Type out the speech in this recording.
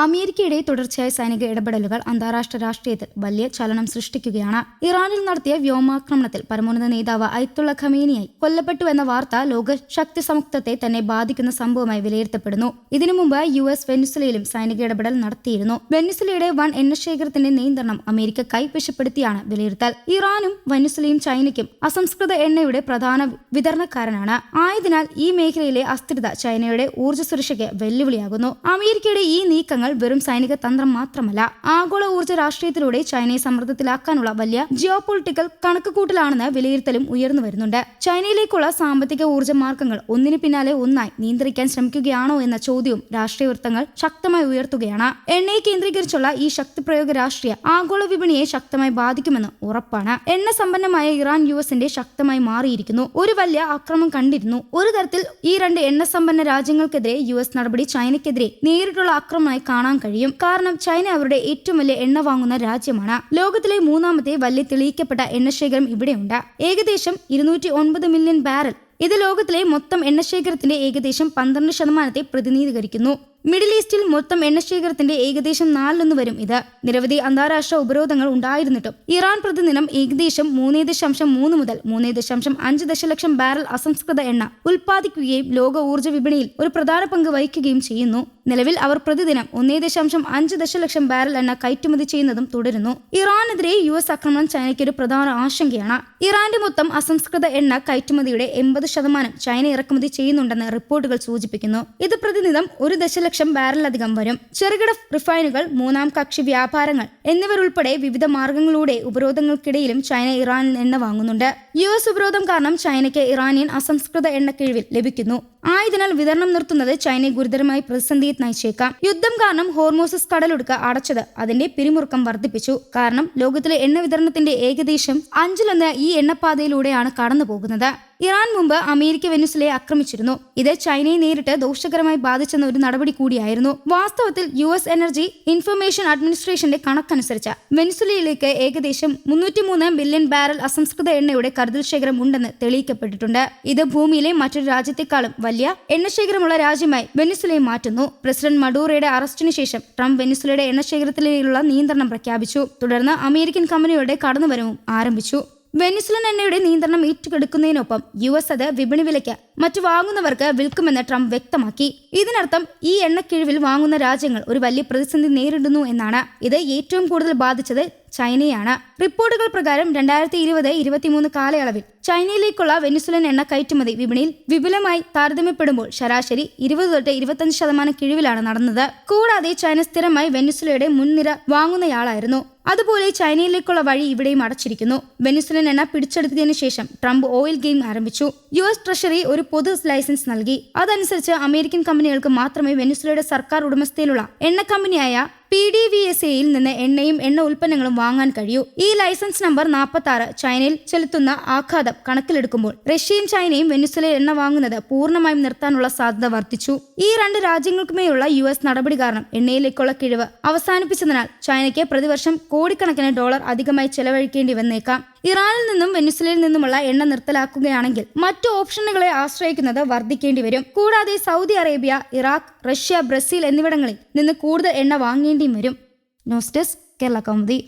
അമേരിക്കയുടെ തുടർച്ചയായ സൈനിക ഇടപെടലുകൾ അന്താരാഷ്ട്ര രാഷ്ട്രീയത്തിൽ വലിയ ചലനം സൃഷ്ടിക്കുകയാണ്. ഇറാനിൽ നടത്തിയ വ്യോമാക്രമണത്തിൽ പരമോന്നത നേതാവ് അയത്തുള്ള ഖമേനിയായി കൊല്ലപ്പെട്ടുവെന്ന വാർത്ത ലോക ശക്തി സമത്വത്തെ തന്നെ ബാധിക്കുന്ന സംഭവമായി വിലയിരുത്തപ്പെടുന്നു. ഇതിനു മുമ്പ് US വെനിസ്വലയിലും സൈനിക ഇടപെടൽ നടത്തിയിരുന്നു. വെനിസ്വലയുടെ വൻ എണ്ണശേഖരത്തിന്റെ നിയന്ത്രണം അമേരിക്ക കൈവശപ്പെടുത്തിയാണ് വിലയിരുത്തൽ. ഇറാനും വെനിസ്വലയും ചൈനയ്ക്കും അസംസ്കൃത എണ്ണയുടെ പ്രധാന വിതരണക്കാരനാണ്. ആയതിനാൽ ഈ മേഖലയിലെ അസ്ഥിരത ചൈനയുടെ ഊർജ്ജ സുരക്ഷയ്ക്ക് വെല്ലുവിളിയാകുന്നു. അമേരിക്കയുടെ ഈ നീക്കങ്ങൾ വെറും സൈനിക തന്ത്രം മാത്രമല്ല, ആഗോള ഊർജ്ജ രാഷ്ട്രീയത്തിലൂടെ ചൈനയെ സമ്മർദ്ദത്തിലാക്കാനുള്ള വലിയ ജിയോപൊളിറ്റിക്കൽ കണക്കുകൂട്ടലാണെന്ന് വിലയിരുത്തലും ഉയർന്നു വരുന്നുണ്ട്. ചൈനയിലേക്കുള്ള സാമ്പത്തിക ഊർജ്ജ മാർഗങ്ങൾ ഒന്നിനു പിന്നാലെ ഒന്നായി നിയന്ത്രിക്കാൻ ശ്രമിക്കുകയാണോ എന്ന ചോദ്യവും രാഷ്ട്രീയ വൃത്തങ്ങൾ ശക്തമായി ഉയർത്തുകയാണ്. എണ്ണയെ കേന്ദ്രീകരിച്ചുള്ള ഈ ശക്തിപ്രയോഗ രാഷ്ട്രീയ ആഗോള വിപണിയെ ശക്തമായി ബാധിക്കുമെന്ന് ഉറപ്പാണ്. എണ്ണ സമ്പന്നമായ ഇറാൻ US-ന്റെ ശക്തമായി മാറിയിരിക്കുന്നു. ഒരു വലിയ ആക്രമണം കണ്ടിരുന്നു. ഒരു തരത്തിൽ ഈ രണ്ട് എണ്ണ സമ്പന്ന രാജ്യങ്ങൾക്കെതിരെ US നടപടി ചൈനയ്ക്കെതിരെ നേരിട്ടുള്ള ആക്രമണമായി കാണാൻ കഴിയും. കാരണം ചൈന അവരുടെ ഏറ്റവും വലിയ എണ്ണ വാങ്ങുന്ന രാജ്യമാണ്. ലോകത്തിലെ മൂന്നാമത്തെ വലിയ തെളിയിക്കപ്പെട്ട എണ്ണശേഖരം ഇവിടെയുണ്ട്. ഏകദേശം 209 മില്യൺ ബാരൽ. ഇത് ലോകത്തിലെ മൊത്തം എണ്ണശേഖരത്തിന്റെ ഏകദേശം 12% പ്രതിനിധീകരിക്കുന്നു. മിഡിൽ ഈസ്റ്റിൽ മൊത്തം എണ്ണശേഖരത്തിന്റെ ഏകദേശം 4 വരും ഇത്. നിരവധി അന്താരാഷ്ട്ര ഉപരോധങ്ങൾ ഉണ്ടായിരുന്നിട്ടും ഇറാൻ പ്രതിദിനം ഏകദേശം 3.3 മുതൽ 3.5 ദശലക്ഷം ബാരൽ അസംസ്കൃത എണ്ണ ഉൽപ്പാദിക്കുകയും ലോക ഊർജ്ജ വിപണിയിൽ ഒരു പ്രധാന പങ്ക് വഹിക്കുകയും ചെയ്യുന്നു. നിലവിൽ അവർ പ്രതിദിനം 1.5 ദശലക്ഷം ബാരൽ എണ്ണ കയറ്റുമതി ചെയ്യുന്നതും തുടരുന്നു. ഇറാനെതിരെ US ആക്രമണം ചൈനയ്ക്ക് ഒരു പ്രധാന ആശങ്കയാണ്. ഇറാന്റെ മൊത്തം അസംസ്കൃത എണ്ണ കയറ്റുമതിയുടെ 80% ചൈന ഇറക്കുമതി ചെയ്യുന്നുണ്ടെന്ന് റിപ്പോർട്ടുകൾ സൂചിപ്പിക്കുന്നു. ഇത് പ്രതിദിനം 1 ദശലക്ഷം ബാരലധികം വരും. ചെറുകിട റിഫൈനുകൾ, മൂന്നാം കക്ഷി വ്യാപാരങ്ങൾ എന്നിവരുൾപ്പെടെ വിവിധ മാർഗങ്ങളിലൂടെ ഉപരോധങ്ങൾക്കിടയിലും ചൈന ഇറാനിൽ എണ്ണ വാങ്ങുന്നുണ്ട്. US ഉപരോധം കാരണം ചൈനയ്ക്ക് ഇറാനിയൻ അസംസ്കൃത എണ്ണ കിഴിവിൽ ലഭിക്കുന്നു. ആയതിനാൽ വിതരണം നിർത്തുന്നത് ചൈനയെ ഗുരുതരമായി പ്രതിസന്ധിയിൽ നയിച്ചേക്കാം. യുദ്ധം കാരണം ഹോർമോസസ് കടലൊടുക്ക് അടച്ചത് അതിന്റെ പിരിമുറുക്കം വർദ്ധിപ്പിച്ചു. കാരണം ലോകത്തിലെ എണ്ണ വിതരണത്തിന്റെ ഏകദേശം 5/1 ഈ എണ്ണപ്പാതയിലൂടെയാണ് കടന്നു പോകുന്നത്. ഇറാൻ മുമ്പ് അമേരിക്ക വെനിസ്വലയെ ആക്രമിച്ചിരുന്നു. ഇത് ചൈനയെ നേരിട്ട് ദോഷകരമായി ബാധിച്ചെന്ന ഒരു നടപടി കൂടിയായിരുന്നു. വാസ്തവത്തിൽ US എനർജി ഇൻഫർമേഷൻ അഡ്മിനിസ്ട്രേഷന്റെ കണക്കനുസരിച്ച് വെനിസ്വലയിലേക്ക് ഏകദേശം 303 ബില്യൺ ബാരൽ അസംസ്കൃത എണ്ണയുടെ കരുതൽ ശേഖരം ഉണ്ടെന്ന് തെളിയിക്കപ്പെട്ടിട്ടുണ്ട്. ഇത് ഭൂമിയിലെ മറ്റൊരു രാജ്യത്തെക്കാളും വലിയ എണ്ണശേഖരമുള്ള രാജ്യമായി വെനിസ്വലയെ മാറ്റുന്നു. പ്രസിഡന്റ് മഡൂറോയുടെ അറസ്റ്റിന് ശേഷം ട്രംപ് വെനിസ്വലയുടെ എണ്ണശേഖരത്തിലുള്ള നിയന്ത്രണം പ്രഖ്യാപിച്ചു. തുടർന്ന് അമേരിക്കൻ കമ്പനികളുടെ കടന്നുവരവും ആരംഭിച്ചു. വെനിസ്വലൻ എണ്ണയുടെ നിയന്ത്രണം ഏറ്റെടുക്കുന്നതിനൊപ്പം US അത് വിപണി വിലയ്ക്ക് മറ്റു വാങ്ങുന്നവർക്ക് വിൽക്കുമെന്ന് ട്രംപ് വ്യക്തമാക്കി. ഇതിനർത്ഥം ഈ എണ്ണക്കിഴിവിൽ വാങ്ങുന്ന രാജ്യങ്ങൾ ഒരു വലിയ പ്രതിസന്ധി നേരിടുന്നു എന്നാണ്. ഇത് ഏറ്റവും കൂടുതൽ ബാധിച്ചത് ചൈനയാണ്. റിപ്പോർട്ടുകൾ പ്രകാരം 2020-23 കാലയളവിൽ ചൈനയിലേക്കുള്ള വെനിസ്വലൻ എണ്ണ കയറ്റുമതി വിപണിയിൽ വിപുലമായി താരതമ്യപ്പെടുമ്പോൾ ശരാശരി 20-25% കിഴിവിലാണ് നടന്നത്. കൂടാതെ ചൈന സ്ഥിരമായി വെനിസ്വലയുടെ മുൻനിര വാങ്ങുന്നയാളായിരുന്നു. അതുപോലെ ചൈനയിലേക്കുള്ള വഴി ഇവിടെയും അടച്ചിരിക്കുന്നു. വെനിസ്വലൻ എണ്ണ പിടിച്ചെടുത്തതിനു ശേഷം ട്രംപ് ഓയിൽ ഗെയിം ആരംഭിച്ചു. US ട്രഷറി ഒരു പൊതു ലൈസൻസ് നൽകി. അതനുസരിച്ച് അമേരിക്കൻ കമ്പനികൾക്ക് മാത്രമേ വെനിസ്വലയുടെ സർക്കാർ ഉടമസ്ഥയിലുള്ള എണ്ണ കമ്പനിയായ PDVSAയിൽ നിന്ന് എണ്ണയും എണ്ണ ഉൽപ്പന്നങ്ങളും വാങ്ങാൻ കഴിയൂ. ഈ ലൈസൻസ് നമ്പർ 46 ചൈനയിൽ ചെലുത്തുന്ന ആഘാതം കണക്കിലെടുക്കുമ്പോൾ റഷ്യയും ചൈനയും വെനിസ്വലയിൽ എണ്ണ വാങ്ങുന്നത് പൂർണ്ണമായും നിർത്താനുള്ള സാധ്യത വർദ്ധിച്ചു. ഈ രണ്ട് രാജ്യങ്ങൾക്കുമേലുള്ള US നടപടി കാരണം എണ്ണയിലേക്കുള്ള കിഴിവ് അവസാനിപ്പിച്ചതിനാൽ ചൈനയ്ക്ക് പ്രതിവർഷം കോടിക്കണക്കിന് ഡോളർ അധികമായി ചെലവഴിക്കേണ്ടി വന്നേക്കാം. ഇറാനിൽ നിന്നും വെനിസ്വലയിൽ നിന്നുമുള്ള എണ്ണ നിർത്തലാക്കുകയാണെങ്കിൽ മറ്റു ഓപ്ഷനുകളെ ആശ്രയിക്കുന്നത് വർദ്ധിക്കേണ്ടി വരും. കൂടാതെ Saudi Arabia, Iraq, Russia, Brazil എന്നിവിടങ്ങളിൽ നിന്ന് കൂടുതൽ എണ്ണ വാങ്ങേണ്ടിയും വരും. News desk Kerala Kaumudi.